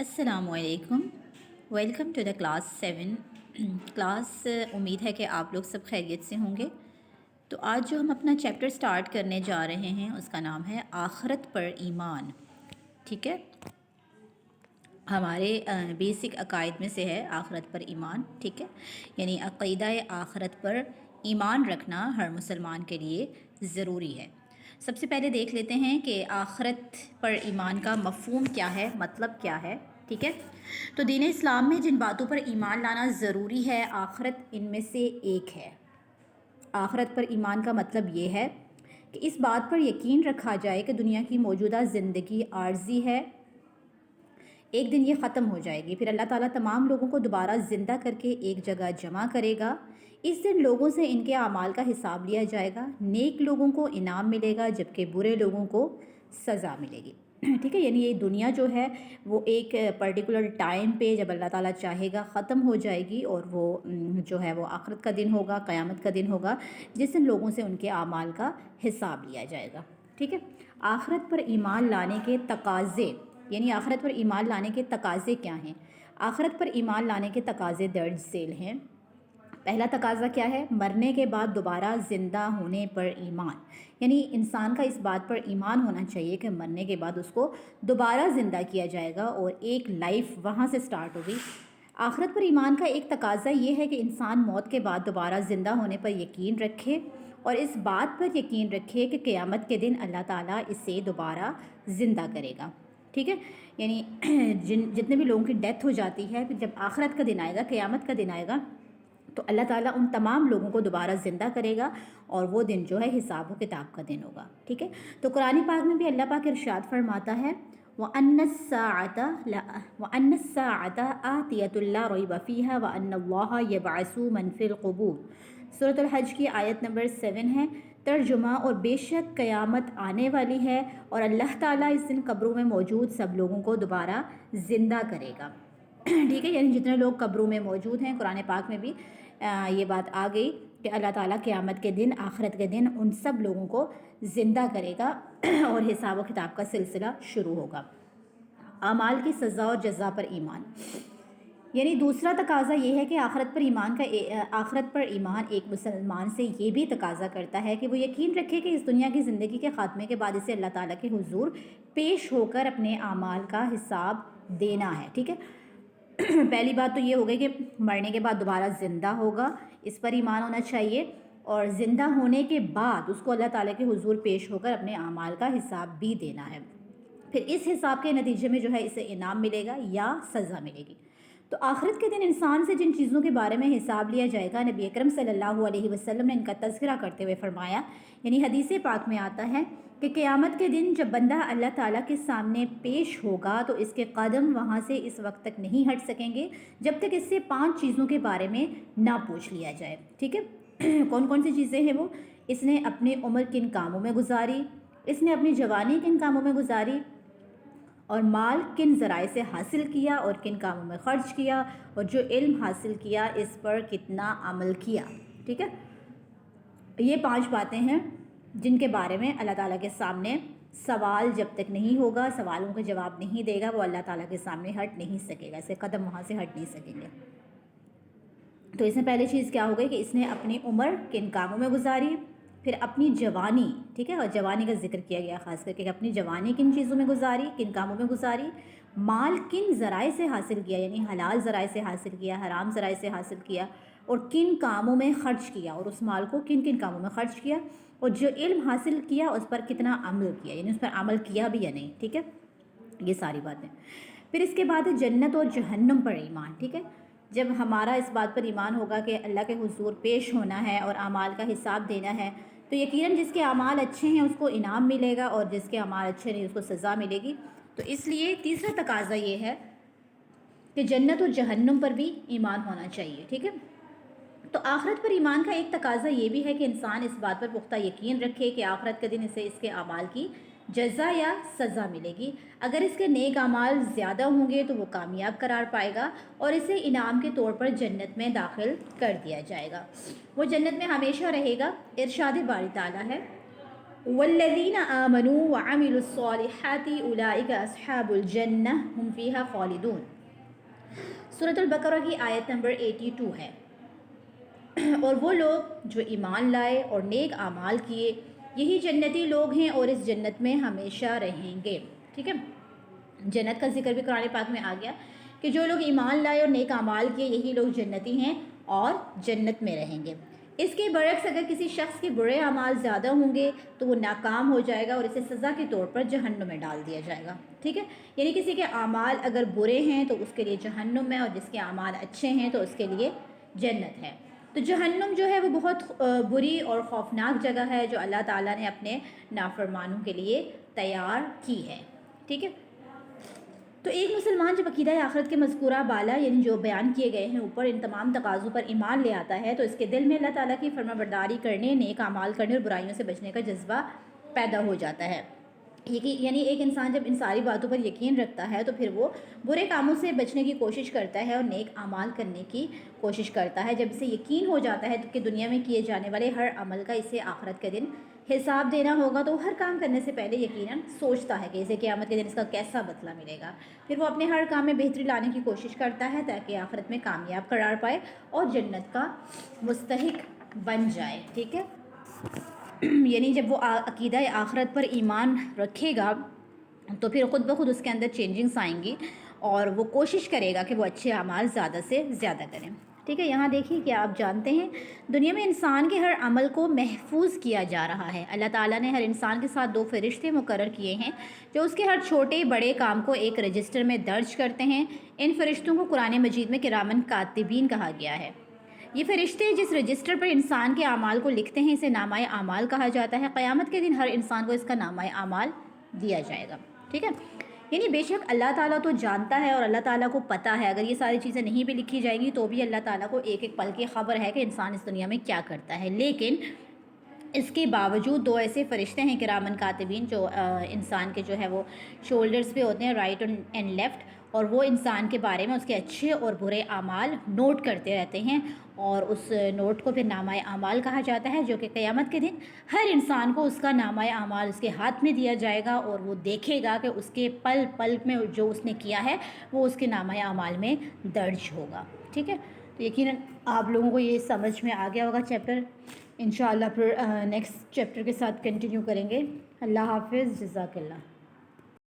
السلام علیکم، welcome to the class 7 class امید ہے کہ آپ لوگ سب خیریت سے ہوں گے۔ تو آج جو ہم اپنا چیپٹر سٹارٹ کرنے جا رہے ہیں اس کا نام ہے آخرت پر ایمان۔ ٹھیک ہے، ہمارے بیسک عقائد میں سے ہے آخرت پر ایمان۔ ٹھیک ہے، یعنی عقیدہ آخرت پر ایمان رکھنا ہر مسلمان کے لیے ضروری ہے۔ سب سے پہلے دیکھ لیتے ہیں کہ آخرت پر ایمان کا مفہوم کیا ہے، مطلب کیا ہے۔ ٹھیک ہے، تو دین اسلام میں جن باتوں پر ایمان لانا ضروری ہے آخرت ان میں سے ایک ہے۔ آخرت پر ایمان کا مطلب یہ ہے کہ اس بات پر یقین رکھا جائے کہ دنیا کی موجودہ زندگی عارضی ہے، ایک دن یہ ختم ہو جائے گی، پھر اللہ تعالیٰ تمام لوگوں کو دوبارہ زندہ کر کے ایک جگہ جمع کرے گا۔ اس دن لوگوں سے ان کے اعمال کا حساب لیا جائے گا، نیک لوگوں کو انعام ملے گا جبکہ برے لوگوں کو سزا ملے گی۔ ٹھیک ہے، یعنی یہ دنیا جو ہے وہ ایک پرٹیکولر ٹائم پہ جب اللہ تعالیٰ چاہے گا ختم ہو جائے گی، اور وہ جو ہے وہ آخرت کا دن ہوگا، قیامت کا دن ہوگا، جس دن لوگوں سے ان کے اعمال کا حساب لیا جائے گا۔ ٹھیک ہے، آخرت پر ایمان لانے کے تقاضے، یعنی آخرت پر ایمان لانے کے تقاضے کیا ہیں؟ آخرت پر ایمان لانے کے تقاضے درج ذیل ہیں۔ پہلا تقاضا کیا ہے؟ مرنے کے بعد دوبارہ زندہ ہونے پر ایمان، یعنی انسان کا اس بات پر ایمان ہونا چاہیے کہ مرنے کے بعد اس کو دوبارہ زندہ کیا جائے گا اور ایک لائف وہاں سے سٹارٹ ہوگی۔ آخرت پر ایمان کا ایک تقاضا یہ ہے کہ انسان موت کے بعد دوبارہ زندہ ہونے پر یقین رکھے اور اس بات پر یقین رکھے کہ قیامت کے دن اللہ تعالیٰ اسے دوبارہ زندہ کرے گا۔ ٹھیک ہے، یعنی جتنے بھی لوگوں کی ڈیتھ ہو جاتی ہے، پھر جب آخرت کا دن آئے گا، قیامت کا دن آئے گا، تو اللہ تعالیٰ ان تمام لوگوں کو دوبارہ زندہ کرے گا اور وہ دن جو ہے حساب و کتاب کا دن ہوگا۔ ٹھیک ہے، تو قرآن پاک میں بھی اللہ پاک ارشاد فرماتا ہے وَأَنَّ السَّاعَةَ آتِيَةٌ لَا رَيْبَ فِيهَا وَأَنَّ اللَّهَ يَبْعَثُ مَن فِي الْقُبُورِ۔ سورۃ الحج کی آیت نمبر 7 ہے۔ ترجمہ: اور بے شک قیامت آنے والی ہے اور اللہ تعالیٰ اس دن قبروں میں موجود سب لوگوں کو دوبارہ زندہ کرے گا۔ ٹھیک ہے، یعنی جتنے لوگ قبروں میں موجود ہیں، قرآن پاک میں بھی یہ بات آ گئی کہ اللہ تعالیٰ قیامت کے دن، آخرت کے دن ان سب لوگوں کو زندہ کرے گا اور حساب و کتاب کا سلسلہ شروع ہوگا۔ اعمال کی سزا اور جزا پر ایمان، یعنی دوسرا تقاضا یہ ہے کہ آخرت پر ایمان ایک مسلمان سے یہ بھی تقاضا کرتا ہے کہ وہ یقین رکھے کہ اس دنیا کی زندگی کے خاتمے کے بعد اسے اللہ تعالیٰ کے حضور پیش ہو کر اپنے اعمال کا حساب دینا ہے۔ ٹھیک ہے، پہلی بات تو یہ ہو گئی کہ مرنے کے بعد دوبارہ زندہ ہوگا، اس پر ایمان ہونا چاہیے، اور زندہ ہونے کے بعد اس کو اللہ تعالیٰ کے حضور پیش ہو کر اپنے اعمال کا حساب بھی دینا ہے۔ پھر اس حساب کے نتیجے میں جو ہے اسے انعام ملے گا یا سزا ملے گی۔ تو آخرت کے دن انسان سے جن چیزوں کے بارے میں حساب لیا جائے گا، نبی اکرم صلی اللہ علیہ وسلم نے ان کا تذکرہ کرتے ہوئے فرمایا، یعنی حدیث پاک میں آتا ہے کہ قیامت کے دن جب بندہ اللہ تعالیٰ کے سامنے پیش ہوگا تو اس کے قدم وہاں سے اس وقت تک نہیں ہٹ سکیں گے جب تک اس سے 5 چیزوں کے بارے میں نہ پوچھ لیا جائے۔ ٹھیک ہے، کون کون سی چیزیں ہیں وہ؟ اس نے اپنی عمر کن کاموں میں گزاری، اس نے اپنی جوانی کن کاموں میں گزاری، اور مال کن ذرائع سے حاصل کیا اور کن کاموں میں خرچ کیا، اور جو علم حاصل کیا اس پر کتنا عمل کیا۔ ٹھیک ہے، یہ 5 باتیں ہیں جن کے بارے میں اللہ تعالیٰ کے سامنے سوال جب تک نہیں ہوگا، سوالوں کا جواب نہیں دے گا، وہ اللہ تعالیٰ کے سامنے ہٹ نہیں سکے گا، اس کے قدم وہاں سے ہٹ نہیں سکیں گے۔ تو اس میں پہلی چیز کیا ہو گئی کہ اس نے اپنی عمر کن کاموں میں گزاری، پھر اپنی جوانی، ٹھیک ہے، اور جوانی کا ذکر کیا گیا خاص کر کے، اپنی جوانی کن چیزوں میں گزاری، کن کاموں میں گزاری، مال کن ذرائع سے حاصل کیا، یعنی حلال ذرائع سے حاصل کیا، حرام ذرائع سے حاصل کیا، اور کن کاموں میں خرچ کیا، اور اس مال کو کن کن کاموں میں خرچ کیا، اور جو علم حاصل کیا اس پر کتنا عمل کیا، یعنی اس پر عمل کیا بھی یا نہیں۔ ٹھیک ہے، یہ ساری باتیں۔ پھر اس کے بعد ہے جنت اور جہنم پر ایمان۔ ٹھیک ہے، جب ہمارا اس بات پر ایمان ہوگا کہ اللہ کے حضور پیش ہونا ہے اور اعمال کا حساب دینا ہے، تو یقیناً جس کے اعمال اچھے ہیں اس کو انعام ملے گا اور جس کے اعمال اچھے نہیں اس کو سزا ملے گی۔ تو اس لیے تیسرا تقاضا یہ ہے کہ جنت اور جہنم پر بھی ایمان ہونا چاہیے۔ ٹھیک ہے، تو آخرت پر ایمان کا ایک تقاضا یہ بھی ہے کہ انسان اس بات پر پختہ یقین رکھے کہ آخرت کے دن اسے اس کے اعمال کی جزا یا سزا ملے گی۔ اگر اس کے نیک اعمال زیادہ ہوں گے تو وہ کامیاب قرار پائے گا اور اسے انعام کے طور پر جنت میں داخل کر دیا جائے گا، وہ جنت میں ہمیشہ رہے گا۔ ارشاد باری تعالیٰ ہے والذین آمنوا وعملوا الصالحات اولئک اصحاب الجنہ هم فیہا خالدون. سورۃ البقرہ کی آیت نمبر 82 ہے. اور وہ لوگ جو ایمان لائے اور نیک اعمال کیے یہی جنتی لوگ ہیں اور اس جنت میں ہمیشہ رہیں گے. ٹھیک ہے، جنت کا ذکر بھی قرآن پاک میں آ گیا کہ جو لوگ ایمان لائے اور نیک اعمال کیے یہی لوگ جنتی ہیں اور جنت میں رہیں گے. اس کے برعکس اگر کسی شخص کے برے اعمال زیادہ ہوں گے تو وہ ناکام ہو جائے گا اور اسے سزا کے طور پر جہنم میں ڈال دیا جائے گا. ٹھیک ہے، یعنی کسی کے اعمال اگر برے ہیں تو اس کے لیے جہنم ہے، اور جس کے اعمال اچھے ہیں تو اس کے لیے جنت ہے. تو جہنم جو ہے وہ بہت بری اور خوفناک جگہ ہے جو اللہ تعالیٰ نے اپنے نافرمانوں کے لیے تیار کی ہے. ٹھیک ہے، تو ایک مسلمان جب عقیدہ آخرت کے مذکورہ بالا یعنی جو بیان کیے گئے ہیں اوپر ان تمام تقاضوں پر ایمان لے آتا ہے تو اس کے دل میں اللہ تعالیٰ کی فرما برداری کرنے، نیک اعمال کرنے اور برائیوں سے بچنے کا جذبہ پیدا ہو جاتا ہے. یعنی ایک انسان جب ان ساری باتوں پر یقین رکھتا ہے تو پھر وہ برے کاموں سے بچنے کی کوشش کرتا ہے اور نیک اعمال کرنے کی کوشش کرتا ہے. جب اسے یقین ہو جاتا ہے کہ دنیا میں کیے جانے والے ہر عمل کا اسے آخرت کے دن حساب دینا ہوگا تو ہر کام کرنے سے پہلے یقیناً سوچتا ہے کہ اسے قیامت کے دن اس کا کیسا بدلہ ملے گا. پھر وہ اپنے ہر کام میں بہتری لانے کی کوشش کرتا ہے تاکہ آخرت میں کامیاب قرار پائے اور جنت کا مستحق بن جائے. ٹھیک ہے، یعنی جب وہ عقیدہ آخرت پر ایمان رکھے گا تو پھر خود بخود اس کے اندر چینجنگس آئیں گی اور وہ کوشش کرے گا کہ وہ اچھے اعمال زیادہ سے زیادہ کریں. ٹھیک ہے، یہاں دیکھیے کہ آپ جانتے ہیں دنیا میں انسان کے ہر عمل کو محفوظ کیا جا رہا ہے. اللہ تعالیٰ نے ہر انسان کے ساتھ 2 فرشتے مقرر کیے ہیں جو اس کے ہر چھوٹے بڑے کام کو ایک رجسٹر میں درج کرتے ہیں. ان فرشتوں کو قرآن مجید میں کرامن کاتبین کہا گیا ہے. یہ فرشتے جس رجسٹر پر انسان کے اعمال کو لکھتے ہیں اسے نامہ اعمال کہا جاتا ہے. قیامت کے دن ہر انسان کو اس کا نامہ اعمال دیا جائے گا. ٹھیک ہے، یعنی بے شک اللہ تعالیٰ تو جانتا ہے اور اللہ تعالیٰ کو پتہ ہے اگر یہ ساری چیزیں نہیں بھی لکھی جائیں گی تو بھی اللہ تعالیٰ کو ایک ایک پل کی خبر ہے کہ انسان اس دنیا میں کیا کرتا ہے. لیکن اس کے باوجود 2 ایسے فرشتے ہیں کرامن کاتبین جو انسان کے جو ہے وہ شولڈرز پہ ہوتے ہیں، رائٹ اینڈ لیفٹ، اور وہ انسان کے بارے میں اس کے اچھے اور برے اعمال نوٹ کرتے رہتے ہیں اور اس نوٹ کو پھر نامہ اعمال کہا جاتا ہے جو کہ قیامت کے دن ہر انسان کو اس کا نامہ اعمال اس کے ہاتھ میں دیا جائے گا اور وہ دیکھے گا کہ اس کے پل پل میں جو اس نے کیا ہے وہ اس کے نامہ اعمال میں درج ہوگا. ٹھیک ہے، تو یقیناً آپ لوگوں کو یہ سمجھ میں آ گیا ہوگا چیپٹر. انشاءاللہ پھر نیکسٹ چیپٹر کے ساتھ کنٹینیو کریں گے. اللہ حافظ، جزاک اللہ.